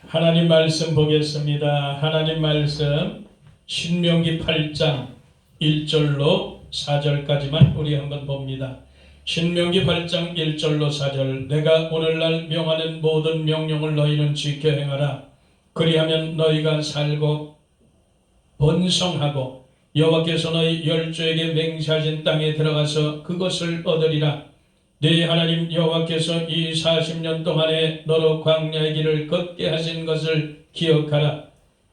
하나님 말씀 보겠습니다. 하나님 말씀 신명기 8장 1절로 4절까지만 우리 한번 봅니다. 신명기 8장 1절로 4절. 내가 오늘날 명하는 모든 명령을 너희는 지켜 행하라. 그리하면 너희가 살고 번성하고 여호와께서 너희 열조에게 맹세하신 땅에 들어가서 그것을 얻으리라. 네 하나님 여호와께서 이 40년 동안에 너로 광야의 길을 걷게 하신 것을 기억하라.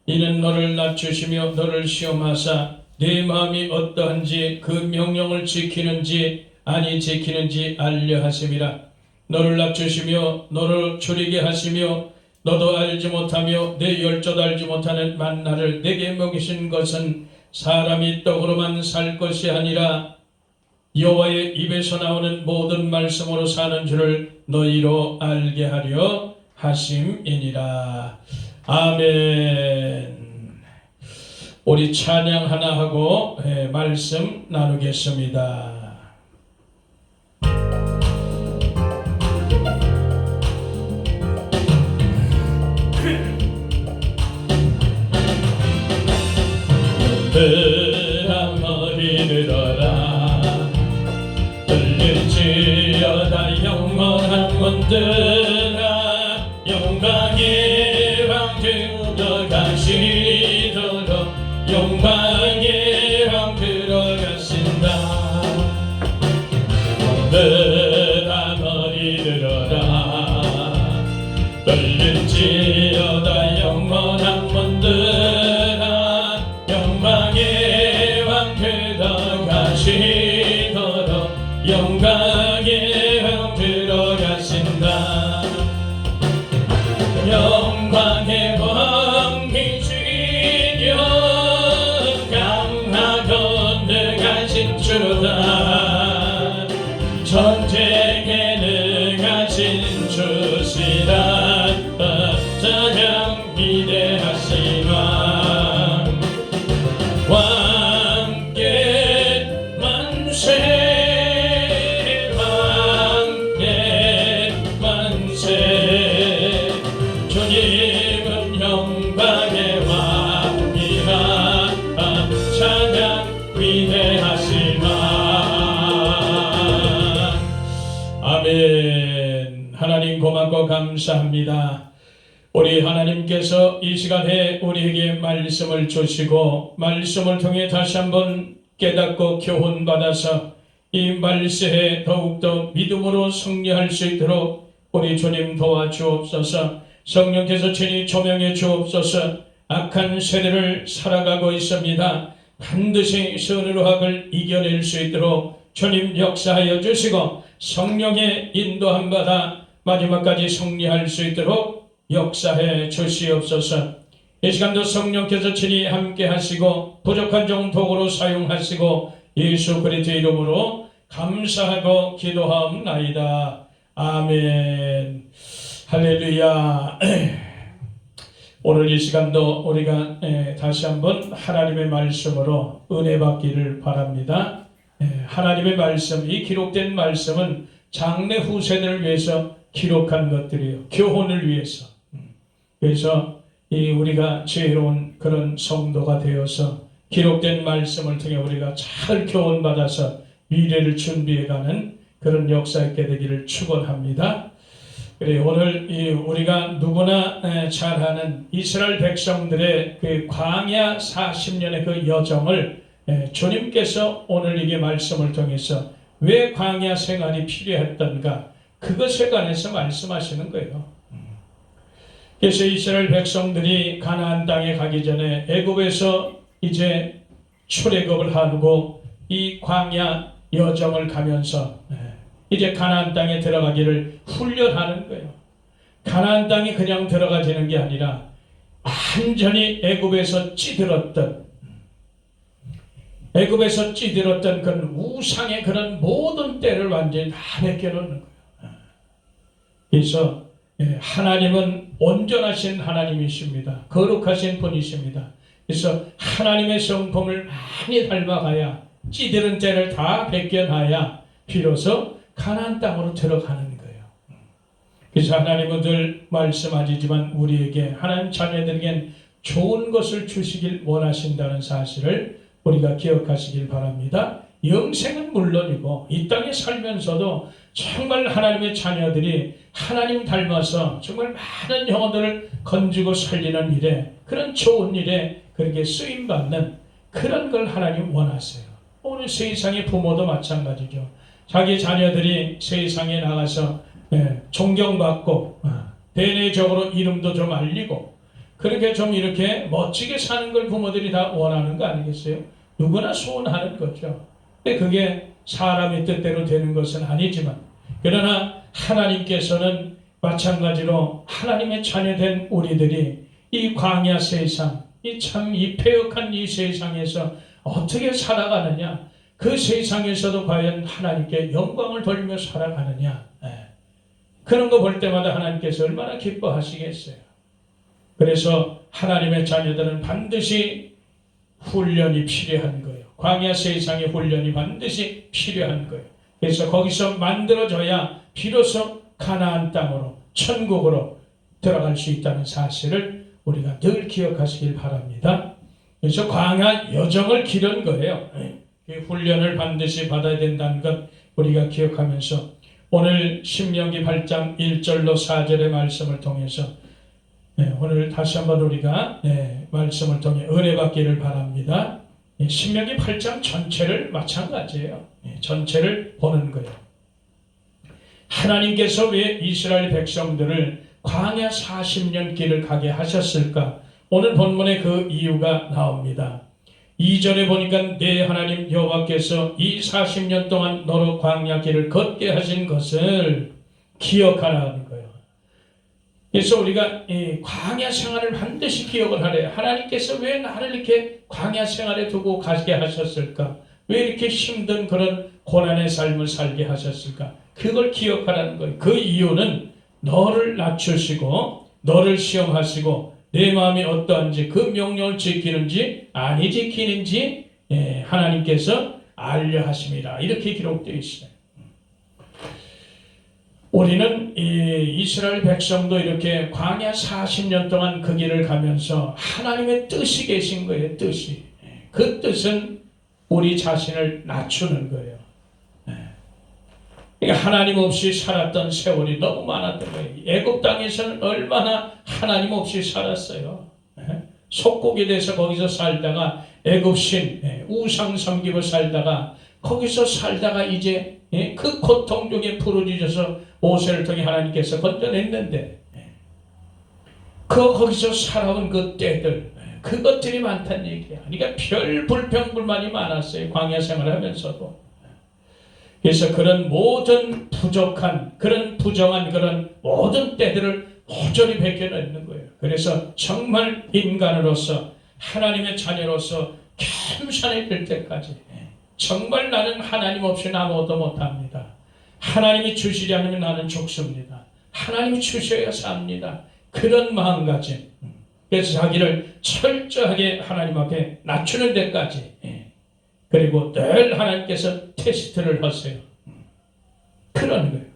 이는 너를 낮추시며 너를 시험하사 네 마음이 어떠한지 그 명령을 지키는지 아니 지키는지 알려 하심이라. 너를 낮추시며 너를 줄이게 하시며 너도 알지 못하며 내 열조도 알지 못하는 만나를 내게 먹이신 것은 사람이 떡으로만 살 것이 아니라 여호와의 입에서 나오는 모든 말씀으로 사는 줄을 너희로 알게 하려 하심이니라. 아멘. 우리 찬양 하나 하고 말씀 나누겠습니다. 들아 머리 들어라. 들릴지어다 영원한 문들아. 영광의 왕 들어가시도록 영광의 왕 들어가신다. 들아 머리 들어라. 들릴지어다 영원한 문들아. 영광의 왕 들어가시도록 영광의 왕 들어가신다. 영광의 왕이 주여 강하고 능하신 주다. 전쟁에 능하신 주시라. 찬양 위대하신 왕 왕께 만세 왕께 만세. 주님은 영광의 왕이라. 찬양 위대하신 왕. 아멘. 하나님 고맙고 감사합니다. 우리 하나님께서 이 시간에 우리에게 말씀을 주시고 말씀을 통해 다시 한번 깨닫고 교훈받아서 이 말씀에 더욱더 믿음으로 승리할 수 있도록 우리 주님 도와주옵소서. 성령께서 친히 조명해 주옵소서. 악한 세대를 살아가고 있습니다. 반드시 선으로 악을 이겨낼 수 있도록 주님 역사하여 주시고 성령의 인도함 받아 마지막까지 승리할 수 있도록 역사해 주시옵소서. 이 시간도 성령께서 친히 함께 하시고 부족한 종 도구로 사용하시고 예수 그리스도의 이름으로 감사하고 기도하옵나이다. 아멘. 할렐루야. 오늘 이 시간도 우리가 다시 한번 하나님의 말씀으로 은혜 받기를 바랍니다. 하나님의 말씀, 이 기록된 말씀은 장래 후세대를 위해서 기록한 것들이에요. 교훈을 위해서. 그래서 우리가 지혜로운 그런 성도가 되어서 기록된 말씀을 통해 우리가 잘 교훈받아서 미래를 준비해가는 그런 역사 있게 되기를 축원합니다. 그래, 오늘 우리가 누구나 잘 아는 이스라엘 백성들의 그 광야 40년의 그 여정을 주님께서 오늘 이게 말씀을 통해서 왜 광야 생활이 필요했던가 그것에 관해서 말씀하시는 거예요. 그래서 이스라엘 백성들이 가나안 땅에 가기 전에 애굽에서 이제 출애굽을 하고 이 광야 여정을 가면서 이제 가나안 땅에 들어가기를 훈련하는 거예요. 가나안 땅이 그냥 들어가지는 게 아니라 완전히 애굽에서 찌들었던 그런 우상의 그런 모든 때를 완전히 다 벗겨놓는 거예요. 그래서 하나님은 온전하신 하나님이십니다. 거룩하신 분이십니다. 그래서 하나님의 성품을 많이 닮아가야 찌들은 때를 다 벗겨놔야 비로소 가나안 땅으로 들어가는 거예요. 그래서 하나님은 늘 말씀하시지만 우리에게 하나님 자녀들에겐 좋은 것을 주시길 원하신다는 사실을 우리가 기억하시길 바랍니다. 영생은 물론이고 이 땅에 살면서도 정말 하나님의 자녀들이 하나님 닮아서 정말 많은 영혼들을 건지고 살리는 일에, 그런 좋은 일에 그렇게 쓰임받는 그런 걸 하나님 원하세요. 오늘 세상의 부모도 마찬가지죠. 자기 자녀들이 세상에 나가서 존경받고 대내적으로 이름도 좀 알리고 그렇게 좀 이렇게 멋지게 사는 걸 부모들이 다 원하는 거 아니겠어요? 누구나 소원하는 거죠. 근데 그게 사람의 뜻대로 되는 것은 아니지만, 그러나 하나님께서는 마찬가지로 하나님의 자녀된 우리들이 이 광야 세상, 이 패역한 이 세상에서 어떻게 살아가느냐, 그 세상에서도 과연 하나님께 영광을 돌리며 살아가느냐, 그런 거 볼 때마다 하나님께서 얼마나 기뻐하시겠어요. 그래서 하나님의 자녀들은 반드시 훈련이 필요한 거예요. 광야 세상의 훈련이 반드시 필요한 거예요. 그래서 거기서 만들어져야 비로소 가나안 땅으로, 천국으로 들어갈 수 있다는 사실을 우리가 늘 기억하시길 바랍니다. 그래서 광야 여정을 기른 거예요. 그 훈련을 반드시 받아야 된다는 것 우리가 기억하면서 오늘 신명기 8장 1절로 4절의 말씀을 통해서 오늘 다시 한번 우리가 말씀을 통해 은혜 받기를 바랍니다. 신명기 8장 전체를 마찬가지예요. 전체를 보는 거예요. 하나님께서 왜 이스라엘 백성들을 광야 40년 길을 가게 하셨을까? 오늘 본문에 그 이유가 나옵니다. 2절에 보니까 내 하나님 여호와께서 이 40년 동안 너로 광야 길을 걷게 하신 것을 기억하라는 거예요. 그래서 우리가 이 광야 생활을 반드시 기억을 하래요. 하나님께서 왜 나를 이렇게 광야 생활에 두고 가게 하셨을까? 왜 이렇게 힘든 그런 고난의 삶을 살게 하셨을까? 그걸 기억하라는 거예요. 그 이유는 너를 낮추시고 너를 시험하시고 내 마음이 어떠한지, 그 명령을 지키는지 아니 지키는지 하나님께서 알려 하심이라, 이렇게 기록되어 있어요. 우리는 이스라엘 백성도 이렇게 광야 40년 동안 그 길을 가면서 하나님의 뜻이 계신 거예요. 뜻이. 그 뜻은 우리 자신을 낮추는 거예요. 그러니까 하나님 없이 살았던 세월이 너무 많았던 거예요. 애굽 땅에서는 얼마나 하나님 없이 살았어요. 속국이 돼서 거기서 살다가 애굽신 우상 섬기고 살다가 거기서 살다가 이제 그 고통 중에 부르짖어서 모세를 통해 하나님께서 건져냈는데 거기서 살아온 그 때들, 그것들이 많다는 얘기야. 그러니까 별 불평불만이 많았어요. 광야 생활을 하면서도. 그래서 그런 모든 부족한, 그런 부정한 그런 모든 때들을 모조리 벗겨내는 거예요. 그래서 정말 인간으로서, 하나님의 자녀로서 겸손해질 때까지 정말 나는 하나님 없이는 아무것도 못합니다. 하나님이 주시지 않으면 나는 죽습니다. 하나님이 주셔야 삽니다. 그런 마음가짐. 그래서 자기를 철저하게 하나님 앞에 낮추는 데까지, 그리고 늘 하나님께서 테스트를 하세요. 그런 거예요.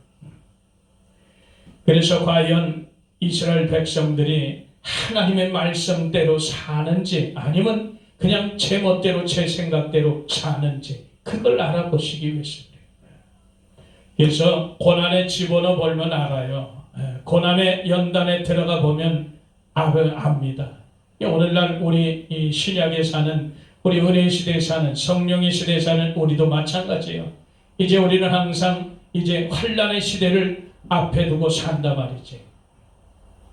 그래서 과연 이스라엘 백성들이 하나님의 말씀대로 사는지 아니면 그냥 제 멋대로 제 생각대로 사는지, 그걸 알아보시기 위해서입니다. 그래서 고난에 집어넣어 보면 알아요. 고난의 연단에 들어가 보면 압니다. 오늘날 우리 이 신약에 사는, 우리 은혜 시대에 사는, 성령의 시대에 사는 우리도 마찬가지예요. 이제 우리는 항상 이제 환난의 시대를 앞에 두고 산다 말이지.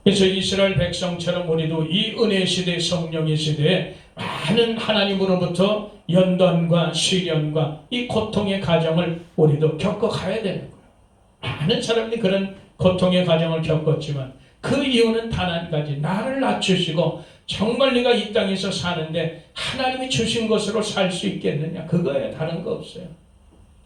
그래서 이스라엘 백성처럼 우리도 이 은혜 시대, 성령의 시대에 많은 하나님으로부터 연단과 시련과 이 고통의 과정을 우리도 겪어가야 되는 거예요. 많은 사람들이 그런 고통의 과정을 겪었지만 그 이유는 단 한 가지, 나를 낮추시고 정말 네가 이 땅에서 사는데 하나님이 주신 것으로 살 수 있겠느냐, 그거예요. 다른 거 없어요.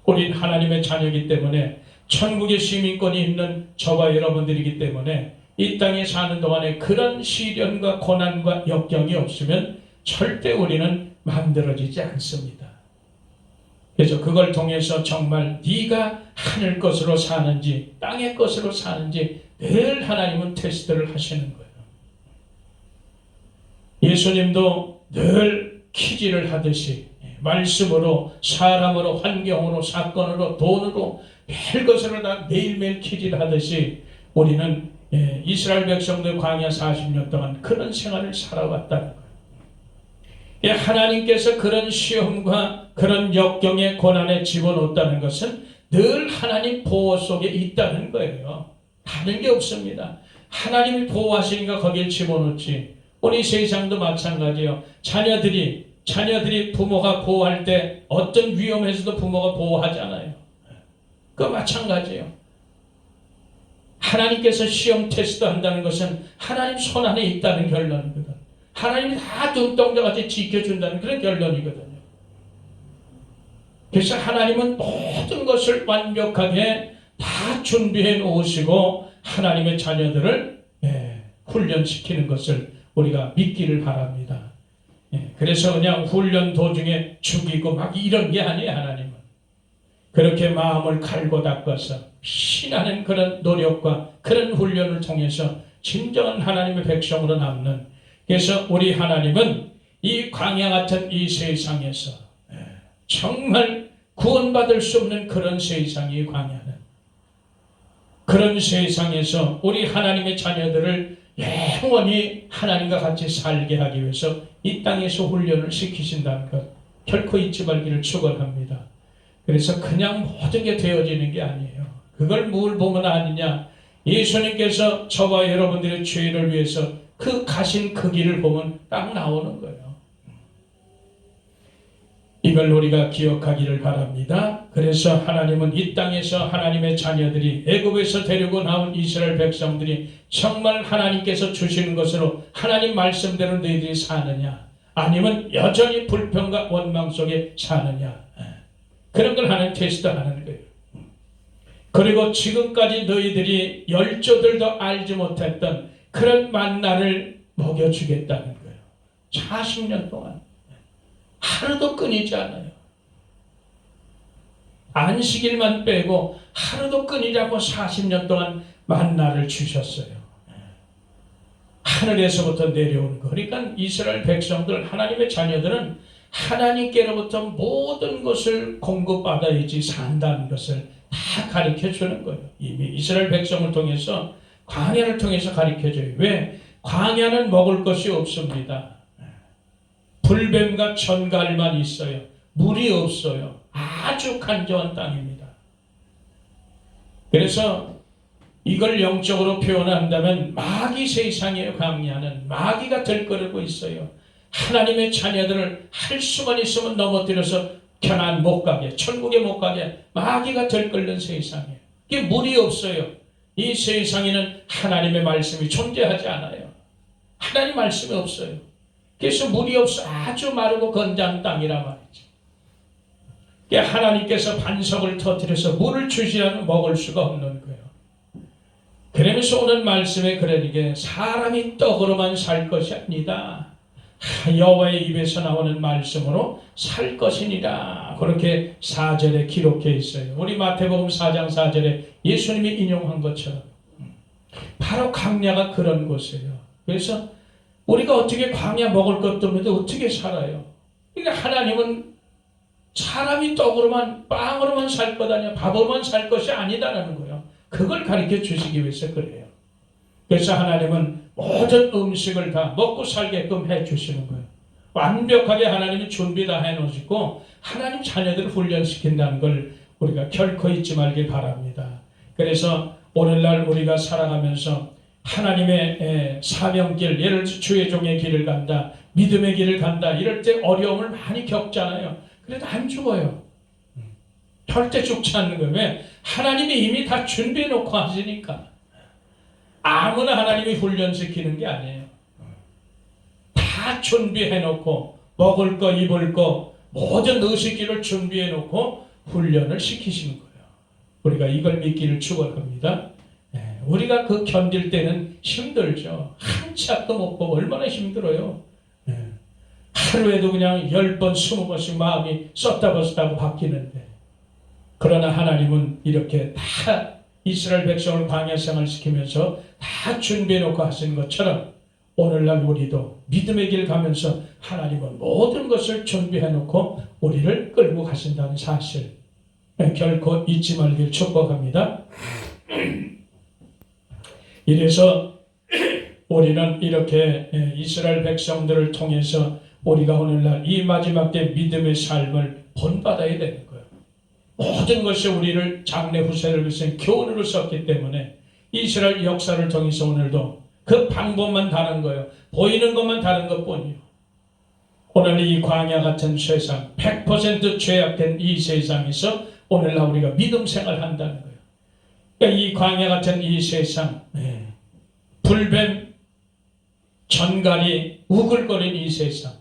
우린 하나님의 자녀이기 때문에, 천국의 시민권이 있는 저와 여러분들이기 때문에 이 땅에 사는 동안에 그런 시련과 고난과 역경이 없으면 절대 우리는 만들어지지 않습니다. 그래서 그걸 통해서 정말 네가 하늘 것으로 사는지 땅의 것으로 사는지 늘 하나님은 테스트를 하시는 거예요. 예수님도 늘 퀴즈를 하듯이 말씀으로, 사람으로, 환경으로, 사건으로, 돈으로 별것으로 다 매일매일 퀴즈를 하듯이 우리는 이스라엘 백성들 광야 40년 동안 그런 생활을 살아왔다는 거예요. 하나님께서 그런 시험과 그런 역경의 고난에 집어넣었다는 것은 늘 하나님 보호 속에 있다는 거예요. 다른 게 없습니다. 하나님이 보호하시니까 거기에 집어넣지. 우리 세상도 마찬가지예요. 자녀들이 부모가 보호할 때 어떤 위험에서도 부모가 보호하잖아요. 그거 마찬가지예요. 하나님께서 시험 테스트 한다는 것은 하나님 손 안에 있다는 결론이거든. 하나님이 다 눈동자같이 지켜준다는 그런 결론이거든요. 그래서 하나님은 모든 것을 완벽하게 다 준비해 놓으시고 하나님의 자녀들을 훈련시키는 것을 우리가 믿기를 바랍니다. 그래서 그냥 훈련 도중에 죽이고 막 이런 게 아니에요. 하나님은 그렇게 마음을 갈고 닦아서 신하는 그런 노력과 그런 훈련을 통해서 진정한 하나님의 백성으로 남는, 그래서 우리 하나님은 이 광야 같은 이 세상에서 정말 구원받을 수 없는 그런 세상이 광야는, 그런 세상에서 우리 하나님의 자녀들을 영원히 하나님과 같이 살게 하기 위해서 이 땅에서 훈련을 시키신다는 것 결코 잊지 말기를 축원합니다. 그래서 그냥 모든 게 되어지는 게 아니에요. 그걸 뭘 보면 아느냐, 예수님께서 저와 여러분들의 죄를 위해서 그 가신 그 길을 보면 딱 나오는 거예요. 이걸 우리가 기억하기를 바랍니다. 그래서 하나님은 이 땅에서 하나님의 자녀들이 애굽에서 데리고 나온 이스라엘 백성들이 정말 하나님께서 주시는 것으로 하나님 말씀대로 너희들이 사느냐, 아니면 여전히 불평과 원망 속에 사느냐, 그런 걸 하나님 테스트하는 거예요. 그리고 지금까지 너희들이 열조들도 알지 못했던 그런 만나를 먹여주겠다는 거예요. 40년 동안 하루도 끊이지 않아요. 안식일만 빼고 하루도 끊이지 않고 40년 동안 만나를 주셨어요. 하늘에서부터 내려오는 거. 그러니까 이스라엘 백성들, 하나님의 자녀들은 하나님께로부터 모든 것을 공급받아야지 산다는 것을 다 가르쳐 주는 거예요. 이미 이스라엘 백성을 통해서, 광야를 통해서 가르쳐 줘요. 왜? 광야는 먹을 것이 없습니다. 불뱀과 전갈만 있어요. 물이 없어요. 아주 간절한 땅입니다. 그래서 이걸 영적으로 표현한다면 마귀 세상이에요. 광야는 마귀가 들끓고 있어요. 하나님의 자녀들을 할 수만 있으면 넘어뜨려서 가나안 못 가게, 천국에 못 가게 마귀가 들끓는 세상이에요. 이게 물이 없어요. 이 세상에는 하나님의 말씀이 존재하지 않아요. 하나님 말씀이 없어요. 그래서 물이 없어 아주 마르고 건장 땅이라 말이죠. 하나님께서 반석을 터뜨려서 물을 주시라면 먹을 수가 없는 거예요. 그러면서 오늘 말씀에 그러니까 사람이 떡으로만 살 것이 아니다. 여호와의 입에서 나오는 말씀으로 살 것이니라. 그렇게 4절에 기록해 있어요. 우리 마태복음 4장 4절에 예수님이 인용한 것처럼 바로 광야가 그런 곳이에요. 그래서 우리가 어떻게 광야 먹을 것도 없는데 어떻게 살아요? 그러니까 하나님은 사람이 떡으로만, 빵으로만 살 것 아니야, 밥으로만 살 것이 아니다라는 거예요. 그걸 가르쳐 주시기 위해서 그래요. 그래서 하나님은 모든 음식을 다 먹고 살게끔 해 주시는 거예요. 완벽하게 하나님이 준비 다 해놓으시고 하나님 자녀들을 훈련시킨다는 걸 우리가 결코 잊지 말길 바랍니다. 그래서 오늘날 우리가 살아가면서 하나님의 사명길, 예를 들어 주의 종의 길을 간다, 믿음의 길을 간다, 이럴 때 어려움을 많이 겪잖아요. 그래도 안 죽어요. 절대 죽지 않는 거예요. 왜? 하나님이 이미 다 준비해 놓고 하시니까. 아무나 하나님이 훈련시키는 게 아니에요. 다 준비해 놓고 먹을 거, 입을 거, 모든 의식기를 준비해 놓고 훈련을 시키시는 거예요. 우리가 이걸 믿기를 축원합니다. 우리가 그 견딜 때는 힘들죠. 한치 앞도 못 보고 얼마나 힘들어요. 하루에도 그냥 10번, 20번씩 마음이 썼다 벗었다고 바뀌는데, 그러나 하나님은 이렇게 다 이스라엘 백성을 광야 생활시키면서 다 준비해놓고 하신 것처럼 오늘날 우리도 믿음의 길 가면서 하나님은 모든 것을 준비해놓고 우리를 끌고 가신다는 사실 결코 잊지 말길 축복합니다. 이래서 우리는 이렇게 이스라엘 백성들을 통해서 우리가 오늘날 이 마지막 때 믿음의 삶을 본받아야 되는 거예요. 모든 것이 우리를 장래 후세를 위해서 교훈으로 썼기 때문에 이스라엘 역사를 통해서 오늘도 그 방법만 다른 거예요. 보이는 것만 다른 것뿐이에요. 오늘 이 광야 같은 세상, 100% 죄악된 이 세상에서 오늘날 우리가 믿음 생활을 한다는 거예요. 그러니까 이 광야 같은 이 세상, 불뱀, 전갈이 우글거리는 이 세상,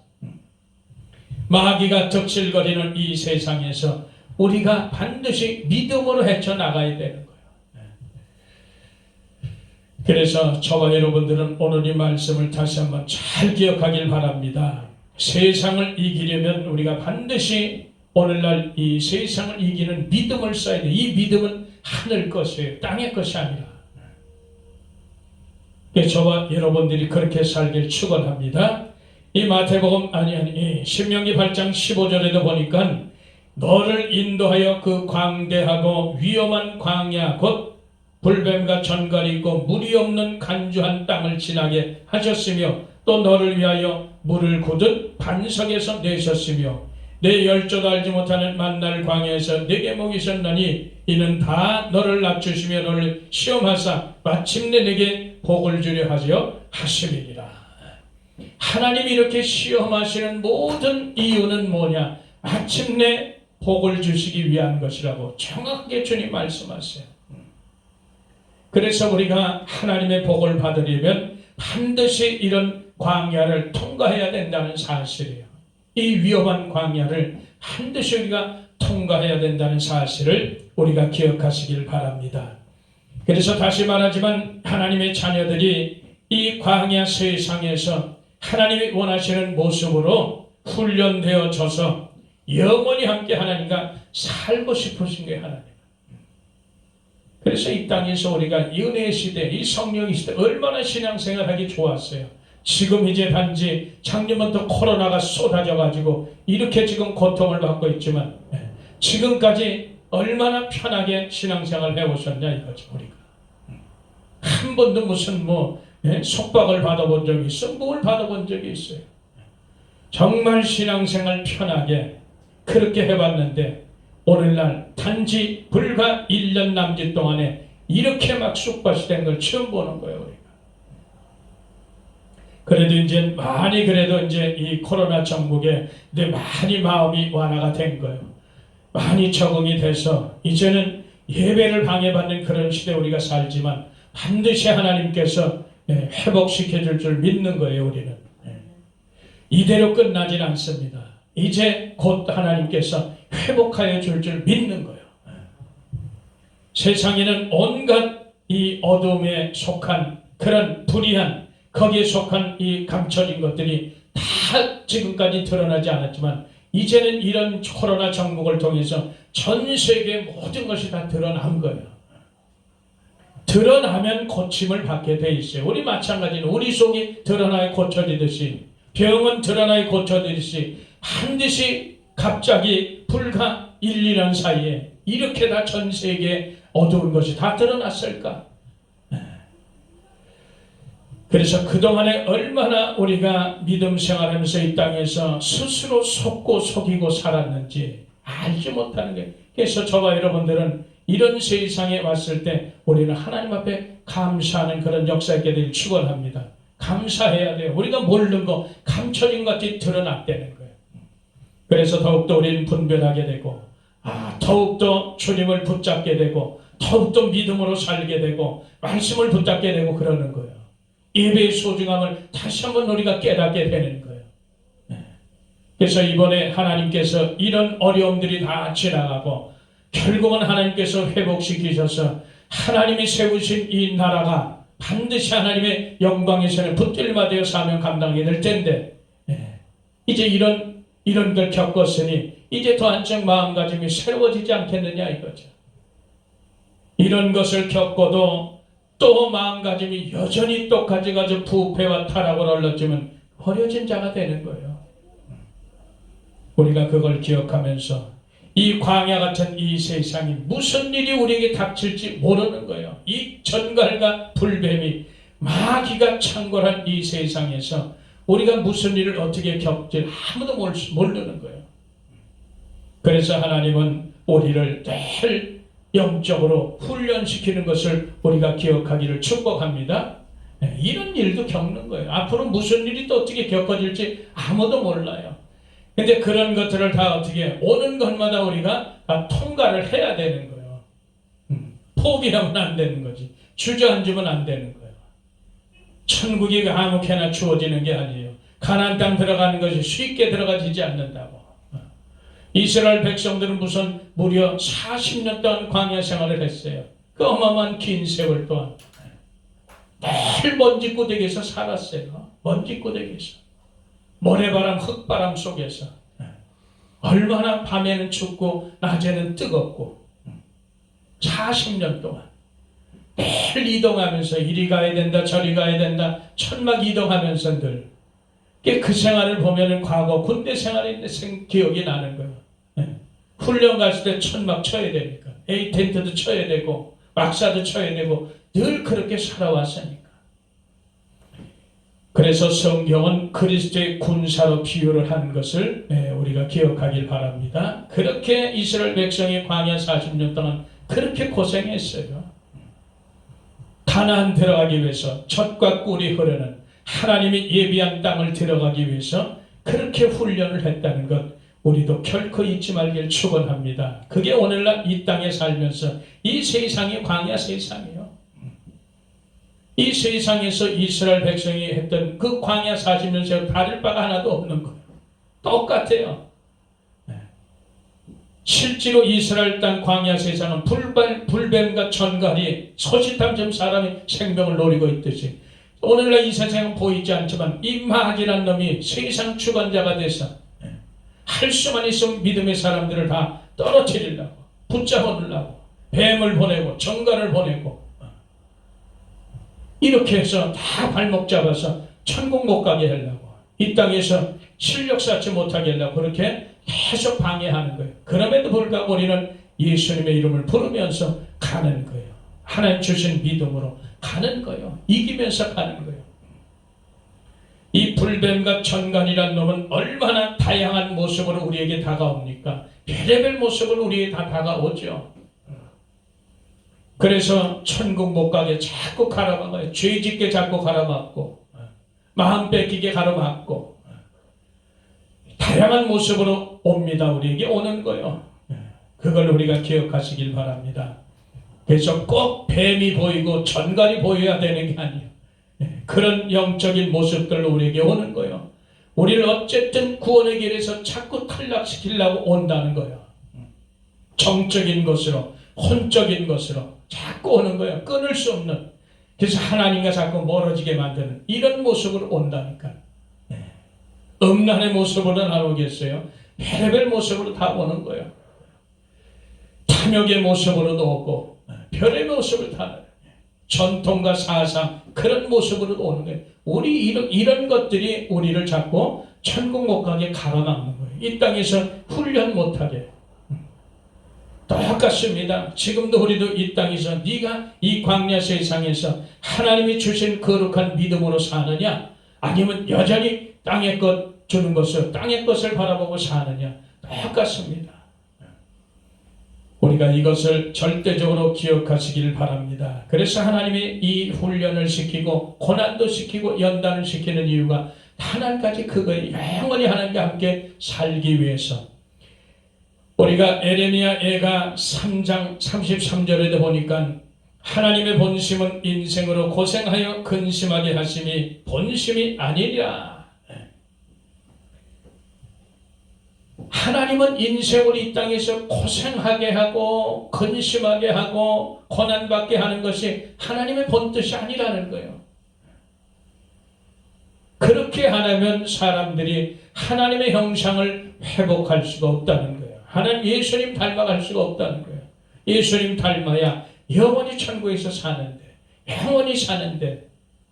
마귀가 득실거리는 이 세상에서 우리가 반드시 믿음으로 헤쳐나가야 되는 거예요. 그래서 저와 여러분들은 오늘 이 말씀을 다시 한번 잘 기억하길 바랍니다. 세상을 이기려면 우리가 반드시 오늘날 이 세상을 이기는 믿음을 써야 돼요. 이 믿음은 하늘 것이에요. 땅의 것이 아니라. 저와 여러분들이 그렇게 살길 축원합니다. 이 마태복음 신명기 8장 15절에도 보니까 너를 인도하여 그 광대하고 위험한 광야 곧 불뱀과 전갈이 있고 물이 없는 간주한 땅을 지나게 하셨으며 또 너를 위하여 물을 고든 반석에서 내셨으며 내 열조도 알지 못하는 만날 광야에서 내게 먹이셨나니 이는 다 너를 낮추시며 너를 시험하사 마침내 내게 복을 주려 하시어 하심이니라. 하나님이 이렇게 시험하시는 모든 이유는 뭐냐? 마침내 복을 주시기 위한 것이라고 정확하게 주님 말씀하세요. 그래서 우리가 하나님의 복을 받으려면 반드시 이런 광야를 통과해야 된다는 사실이에요. 이 위험한 광야를 반드시 우리가 통과해야 된다는 사실을 우리가 기억하시길 바랍니다. 그래서 다시 말하지만 하나님의 자녀들이 이 광야 세상에서 하나님이 원하시는 모습으로 훈련되어져서 영원히 함께 하나님과 살고 싶으신 게 하나님. 그래서 이 땅에서 우리가 이 은혜의 시대, 이 성령의 시대 얼마나 신앙생활하기 좋았어요. 지금 이제 단지 작년부터 코로나가 쏟아져가지고 이렇게 지금 고통을 받고 있지만 지금까지 얼마나 편하게 신앙생활을 해오셨냐 이거죠. 우리가 한 번도 무슨 속박을 받아본 적이 있어? 뭘 받아본 적이 있어요? 정말 신앙생활 편하게 그렇게 해봤는데 오늘날 단지 불과 1년 남짓 동안에 이렇게 막 쑥밭이 된 걸 처음 보는 거예요. 우리가. 그래도 이제 이 코로나 정복에 많이 마음이 완화가 된 거예요. 많이 적응이 돼서 이제는 예배를 방해받는 그런 시대에 우리가 살지만 반드시 하나님께서 회복시켜 줄 믿는 거예요. 우리는 이대로 끝나진 않습니다. 이제 곧 하나님께서 회복하여 줄 믿는 거예요. 세상에는 온갖 이 어둠에 속한 그런 불의한 거기에 속한 이 감춰진 것들이 다 지금까지 드러나지 않았지만 이제는 이런 코로나 정복을 통해서 전 세계 모든 것이 다 드러난 거예요. 드러나면 고침을 받게 돼 있어요. 우리 마찬가지는 우리 속이 드러나야 고쳐지듯이 병은 드러나야 고쳐지듯이 반드시 갑자기 불과 1, 2년 사이에 이렇게 다 전 세계에 어두운 것이 다 드러났을까? 그래서 그동안에 얼마나 우리가 믿음 생활하면서 이 땅에서 스스로 속고 속이고 살았는지 알지 못하는 게. 그래서 저와 여러분들은 이런 세상에 왔을 때 우리는 하나님 앞에 감사하는 그런 역사 있게 되길 축원합니다. 감사해야 돼요. 우리가 모르는 거 감춰진 것이 드러났다는 거예요. 그래서 더욱더 우리는 분별하게 되고 더욱더 주님을 붙잡게 되고 더욱더 믿음으로 살게 되고 말씀을 붙잡게 되고 그러는 거예요. 예배의 소중함을 다시 한번 우리가 깨닫게 되는 거예요. 그래서 이번에 하나님께서 이런 어려움들이 다 지나가고 결국은 하나님께서 회복시키셔서 하나님이 세우신 이 나라가 반드시 하나님의 영광에서는 붙들마 되어 사명 감당하게 될 텐데 이제 이런 걸 겪었으니 이제 더 한층 마음가짐이 새로워지지 않겠느냐 이거죠. 이런 것을 겪고도 또 마음가짐이 여전히 똑같이 가지고 부패와 타락을 얼렀지만 버려진 자가 되는 거예요. 우리가 그걸 기억하면서 이 광야 같은 이 세상이 무슨 일이 우리에게 닥칠지 모르는 거예요. 이 전갈과 불뱀이 마귀가 창궐한 이 세상에서 우리가 무슨 일을 어떻게 겪지 아무도 모르는 거예요. 그래서 하나님은 우리를 늘 영적으로 훈련시키는 것을 우리가 기억하기를 축복합니다. 이런 일도 겪는 거예요. 앞으로 무슨 일이 또 어떻게 겪어질지 아무도 몰라요. 근데 그런 것들을 다 어떻게 오는 것마다 우리가 다 통과를 해야 되는 거예요. 포기하면 안 되는 거지. 주저앉으면 안 되는 거예요. 천국이 아무렇게나 주어지는 게 아니에요. 가나안 땅 들어가는 것이 쉽게 들어가지지 않는다고. 이스라엘 백성들은 무슨 무려 40년 동안 광야 생활을 했어요. 그 어마어마한 긴 세월 동안 늘 먼지구덩이에서 살았어요. 먼지구덩이에서 모래바람, 흙바람 속에서 얼마나 밤에는 춥고 낮에는 뜨겁고 40년 동안 매일 이동하면서 이리 가야 된다 저리 가야 된다 천막 이동하면서 늘 그 생활을 보면은 과거 군대 생활에 있는 기억이 나는 거예요. 훈련 갔을 때 천막 쳐야 되니까 에이 텐트도 쳐야 되고 막사도 쳐야 되고 늘 그렇게 살아왔으니까. 그래서 성경은 그리스도의 군사로 비유를 한 것을 우리가 기억하길 바랍니다. 그렇게 이스라엘 백성이 광야 40년 동안 그렇게 고생했어요. 가나안 들어가기 위해서 젖과 꿀이 흐르는 하나님이 예비한 땅을 들어가기 위해서 그렇게 훈련을 했다는 것 우리도 결코 잊지 말길 축원합니다. 그게 오늘날 이 땅에 살면서 이 세상이 광야 세상이에요. 이 세상에서 이스라엘 백성이 했던 그 광야 40년 세월 다를 바가 하나도 없는 거예요. 똑같아요. 실제로 이스라엘 땅 광야 세상은 불뱀과 전갈이 소시탐처럼 사람의 생명을 노리고 있듯이 오늘날 이 세상은 보이지 않지만 이 마귀란 놈이 세상 주관자가 돼서 할 수만 있으면 믿음의 사람들을 다 떨어뜨리려고 붙잡아놓으려고 뱀을 보내고 전갈을 보내고 이렇게 해서 다 발목 잡아서 천국 못 가게 하려고 이 땅에서 실력 쌓지 못하게 하려고 그렇게 계속 방해하는 거예요. 그럼에도 불구하고 우리는 예수님의 이름을 부르면서 가는 거예요. 하나님 주신 믿음으로 가는 거예요. 이기면서 가는 거예요. 이 불뱀과 전갈이란 놈은 얼마나 다양한 모습으로 우리에게 다가옵니까? 별의별 모습으로 우리에게 다 다가오죠. 그래서 천국 못 가게 자꾸 가로막아요. 죄 짓게 자꾸 가로막고 마음 뺏기게 가로막고 다양한 모습으로 옵니다. 우리에게 오는 거예요. 그걸 우리가 기억하시길 바랍니다. 그래서 꼭 뱀이 보이고 전갈이 보여야 되는 게 아니에요. 그런 영적인 모습들로 우리에게 오는 거예요. 우리를 어쨌든 구원의 길에서 자꾸 탈락시키려고 온다는 거예요. 정적인 것으로 혼적인 것으로 자꾸 오는 거예요. 끊을 수 없는. 그래서 하나님과 자꾸 멀어지게 만드는 이런 모습으로 온다니까. 음란의 모습으로는 안 오겠어요. 별의별 모습으로 다 오는 거예요. 탐욕의 모습으로도 오고 별의 모습을 다 전통과 사상 그런 모습으로 오는 거예요. 우리 이런 것들이 우리를 자꾸 천국 못 가게 가로막는 거예요. 이 땅에서 훈련 못하게. 똑같습니다. 지금도 우리도 이 땅에서 네가 이 광야 세상에서 하나님이 주신 거룩한 믿음으로 사느냐 아니면 여전히 땅의 것 주는 것을 땅의 것을 바라보고 사느냐 똑같습니다. 우리가 이것을 절대적으로 기억하시길 바랍니다. 그래서 하나님이 이 훈련을 시키고 고난도 시키고 연단을 시키는 이유가 하나님까지 그거에 영원히 하나님과 함께 살기 위해서. 우리가 에레미야 애가 3장 33절에도 보니까 하나님의 본심은 인생으로 고생하여 근심하게 하심이 본심이 아니랴. 하나님은 인생을 이 땅에서 고생하게 하고 근심하게 하고 고난받게 하는 것이 하나님의 본뜻이 아니라는 거예요. 그렇게 하면 사람들이 하나님의 형상을 회복할 수가 없다는 거예요. 하나님 예수님 닮아갈 수가 없다는 거예요. 예수님 닮아야 영원히 천국에서 사는데, 영원히 사는데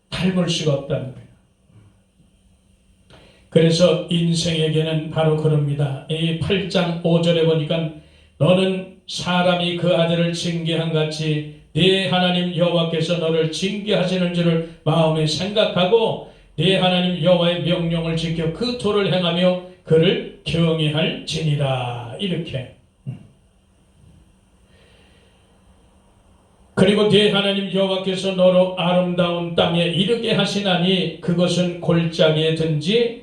닮을 수가 없다는 거예요. 그래서 인생에게는 바로 그럽니다. 이 8장 5절에 보니까 너는 사람이 그 아들을 징계한 같이 네 하나님 여호와께서 너를 징계하시는 줄을 마음에 생각하고 네 하나님 여호와의 명령을 지켜 그 도를 행하며 그를 경외할지니라. 이렇게. 그리고 네 하나님 여호와께서 너로 아름다운 땅에 이르게 하시나니 그것은 골짜기에든지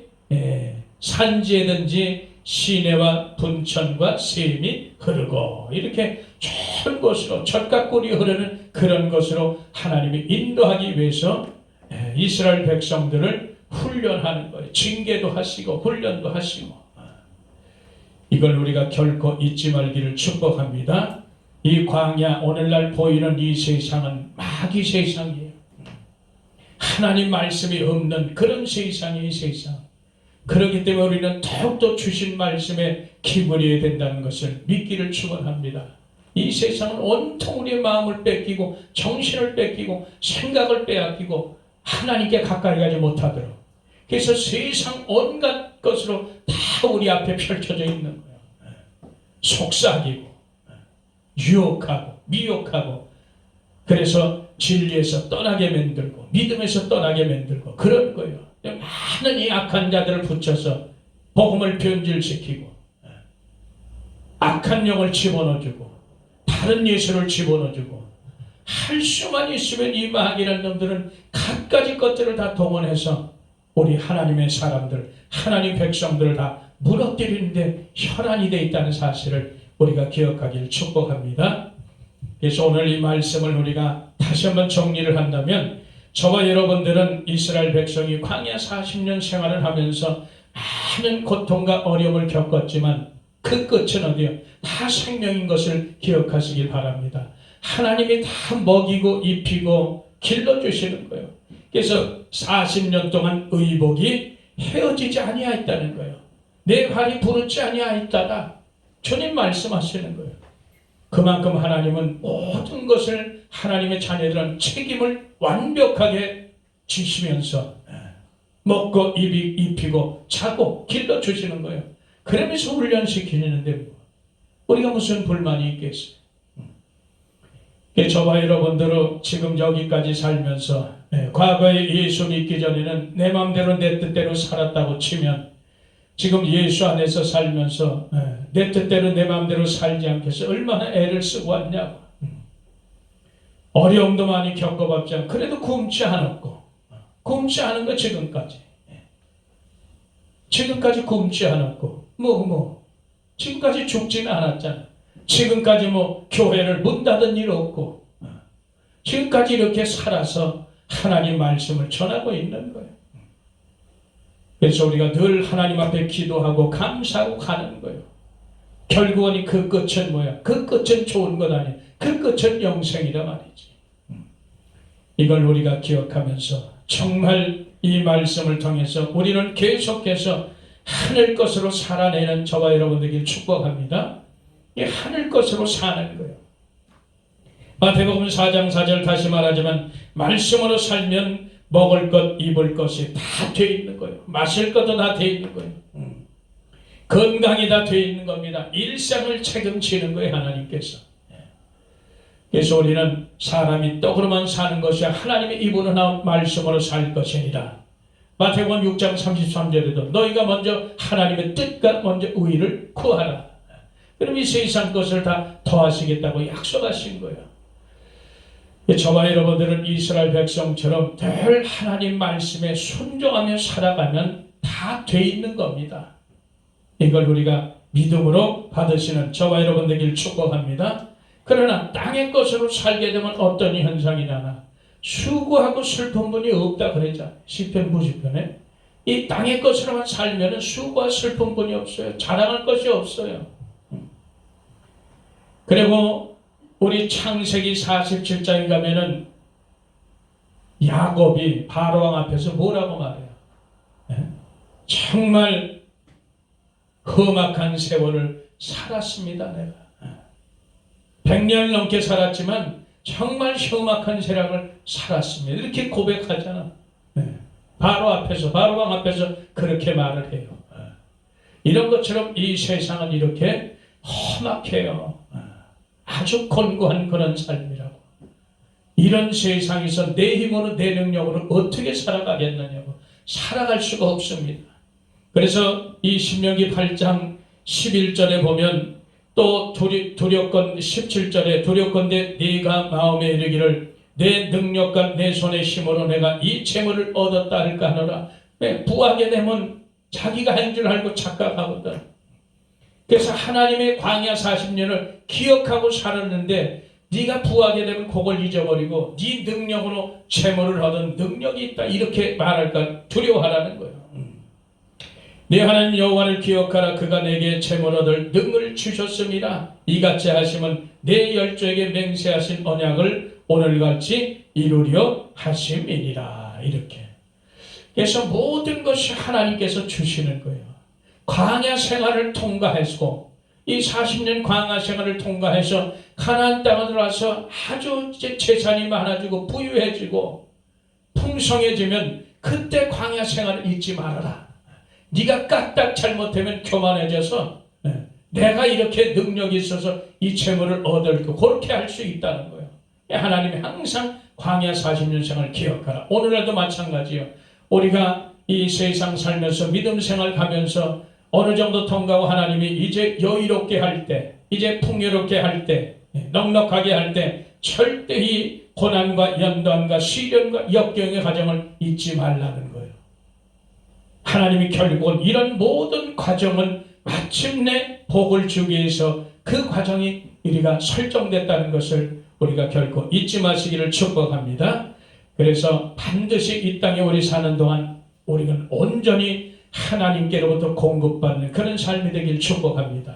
산지에든지 시내와 분천과 샘이 흐르고 이렇게 좋은 곳으로 젖가꿀이 흐르는 그런 곳으로 하나님이 인도하기 위해서 이스라엘 백성들을 훈련하는 거예요. 징계도 하시고 훈련도 하시고. 이걸 우리가 결코 잊지 말기를 축복합니다. 이 광야, 오늘날 보이는 이 세상은 마귀 세상이에요. 하나님 말씀이 없는 그런 세상이에요. 이 세상. 그렇기 때문에 우리는 더욱더 주신 말씀에 기울여야 된다는 것을 믿기를 축원합니다. 이 세상은 온통 우리의 마음을 뺏기고 정신을 뺏기고 생각을 빼앗기고 하나님께 가까이 가지 못하도록, 그래서 세상 온갖 것으로 다 우리 앞에 펼쳐져 있는 거예요. 속삭이고 유혹하고 미혹하고, 그래서 진리에서 떠나게 만들고 믿음에서 떠나게 만들고 그런 거예요. 많은 이 악한 자들을 붙여서 복음을 변질시키고 악한 영을 집어넣어주고 다른 예수를 집어넣어주고 할 수만 있으면 이 마귀라는 놈들은 갖가지 것들을 다 동원해서 우리 하나님의 사람들, 하나님 백성들을 다 무너뜨리는데 혈안이 되어 있다는 사실을 우리가 기억하기를 축복합니다. 그래서 오늘 이 말씀을 우리가 다시 한번 정리를 한다면, 저와 여러분들은 이스라엘 백성이 광야 40년 생활을 하면서 많은 고통과 어려움을 겪었지만 그 끝은 어디요? 다 생명인 것을 기억하시길 바랍니다. 하나님이 다 먹이고 입히고 길러주시는 거예요. 그래서 40년 동안 의복이 헤어지지 아니하였다는 거예요. 내 활이 부르지 아니하였다가 주님 말씀하시는 거예요. 그만큼 하나님은 모든 것을 하나님의 자녀들은 책임을 완벽하게 지시면서 먹고 입히고 자고 길러주시는 거예요. 그러면서 훈련시키는데 우리가 무슨 불만이 있겠어요? 저와 여러분들은 지금 여기까지 살면서 과거에 예수 믿기 전에는 내 마음대로 내 뜻대로 살았다고 치면, 지금 예수 안에서 살면서 내 뜻대로 내 마음대로 살지 않게 해서 얼마나 애를 쓰고 왔냐고. 어려움도 많이 겪어봤지만 그래도 굶지 않았고, 굶지 않은 거 지금까지 굶지 않았고, 지금까지 죽지는 않았잖아. 지금까지 교회를 문 닫은 일 없고, 지금까지 이렇게 살아서 하나님 말씀을 전하고 있는 거예요. 그래서 우리가 늘 하나님 앞에 기도하고 감사하고 가는 거예요. 결국은 그 끝은 뭐야? 그 끝은 좋은 것 아니야. 그 끝은 영생이라 말이지. 이걸 우리가 기억하면서 정말 이 말씀을 통해서 우리는 계속해서 하늘 것으로 살아내는 저와 여러분들에게 축복합니다. 이 하늘 것으로 사는 거예요. 마태복음 4장 4절 다시 말하지만 말씀으로 살면 먹을 것, 입을 것이 다 돼 있는 거예요. 마실 것도 다 돼 있는 거예요. 건강이 다 돼 있는 겁니다. 일상을 책임지는 거예요, 하나님께서. 그래서 우리는 사람이 떡으로만 사는 것이 하나님의 입으로 나온 말씀으로 살 것이니라. 마태복음 6장 33절에도 너희가 먼저 하나님의 뜻과 먼저 의를 구하라. 그럼 이 세상 것을 다 더하시겠다고 약속하신 거예요. 저와 여러분들은 이스라엘 백성처럼 늘 하나님 말씀에 순종하며 살아가면 다 돼 있는 겁니다. 이걸 우리가 믿음으로 받으시는 저와 여러분 되길 축복합니다. 그러나 땅의 것으로 살게 되면 어떤 현상이 나나? 수고하고 슬픈 분이 없다 그랬잖아요. 시편 90편에. 이 땅의 것으로만 살면 수고와 슬픈 분이 없어요. 자랑할 것이 없어요. 그리고 우리 창세기 47장에 가면은 야곱이 바로왕 앞에서 뭐라고 말해요? 정말 험악한 세월을 살았습니다. 내가 100년 넘게 살았지만 정말 험악한 세상을 살았습니다. 이렇게 고백하잖아. 바로 앞에서, 바로 왕 앞에서 그렇게 말을 해요. 이런 것처럼 이 세상은 이렇게 험악해요. 아주 곤고한 그런 삶이라고. 이런 세상에서 내 힘으로 내 능력으로 어떻게 살아가겠느냐고. 살아갈 수가 없습니다. 그래서 이 신명기 8장 11절에 보면 또 두렵건 17절에 두렵건대 네가 마음에 이르기를 내 능력과 내 손의 힘으로 내가 이 재물을 얻었다 할까 하노라. 부하게 되면 자기가 한 줄 알고 착각하거든. 그래서 하나님의 광야 40년을 기억하고 살았는데 네가 부하게 되면 그걸 잊어버리고 네 능력으로 재물을 얻은 능력이 있다 이렇게 말할까 두려워하라는 거예요. 네 하나님 여호와를 기억하라. 그가 내게 재물 얻을 능을 주셨습니다. 이같이 하심은 내 열조에게 맹세하신 언약을 오늘같이 이루려 하심이니라. 이렇게. 그래서 모든 것이 하나님께서 주시는 거예요. 광야 생활을 통과해서 이 40년 광야 생활을 통과해서 가나안 땅에 들어와서 아주 재산이 많아지고 부유해지고 풍성해지면 그때 광야 생활을 잊지 말아라. 네가 까딱 잘못하면 교만해져서 내가 이렇게 능력이 있어서 이 재물을 얻을 거 그렇게 할 수 있다는 거예요. 하나님이 항상 광야 40년 생활을 기억하라. 오늘날도 마찬가지예요. 우리가 이 세상 살면서 믿음 생활 가면서 어느 정도 통과하고 하나님이 이제 여유롭게 할 때, 이제 풍요롭게 할 때, 넉넉하게 할 때 절대 이 고난과 연단과 시련과 역경의 과정을 잊지 말라는 거예요. 하나님이 결국은 이런 모든 과정은 마침내 복을 주기 위해서 그 과정이 우리가 설정됐다는 것을 우리가 결코 잊지 마시기를 축복합니다. 그래서 반드시 이 땅에 우리 사는 동안 우리는 온전히 하나님께로부터 공급받는 그런 삶이 되길 축복합니다.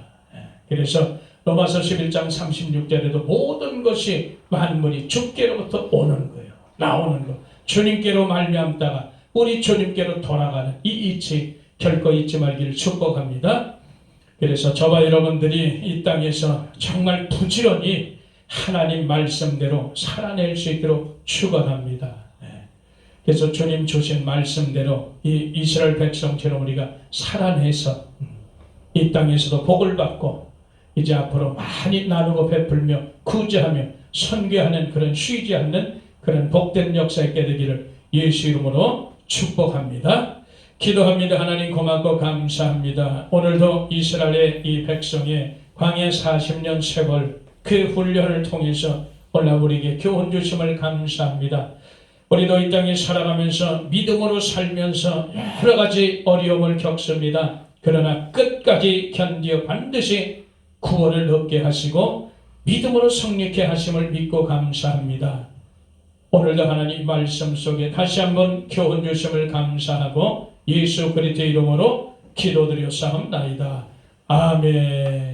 그래서 로마서 11장 36절에도 모든 것이 만물이 주께로부터 오는 거예요. 나오는 거. 주님께로 말미암다가 우리 주님께로 돌아가는 이 이치 결코 잊지 말기를 축복합니다. 그래서 저와 여러분들이 이 땅에서 정말 부지런히 하나님 말씀대로 살아낼 수 있도록 축원합니다. 그래서 주님 주신 말씀대로 이 이스라엘 백성처럼 우리가 살아내서 이 땅에서도 복을 받고 이제 앞으로 많이 나누고 베풀며 구제하며 선교하는 그런 쉬지 않는 그런 복된 역사 있게 되기를 예수 이름으로 축복합니다. 기도합니다. 하나님 고맙고 감사합니다. 오늘도 이스라엘의 이 백성의 광야 40년 세월 그 훈련을 통해서 오늘 우리에게 교훈 주심을 감사합니다. 우리도 이 땅에 살아가면서 믿음으로 살면서 여러 가지 어려움을 겪습니다. 그러나 끝까지 견디어 반드시 구원을 얻게 하시고 믿음으로 성립케 하심을 믿고 감사합니다. 오늘도 하나님 말씀 속에 다시 한번 교훈 주심을 감사하고 예수 그리스도의 이름으로 기도드려 사옵나이다. 아멘.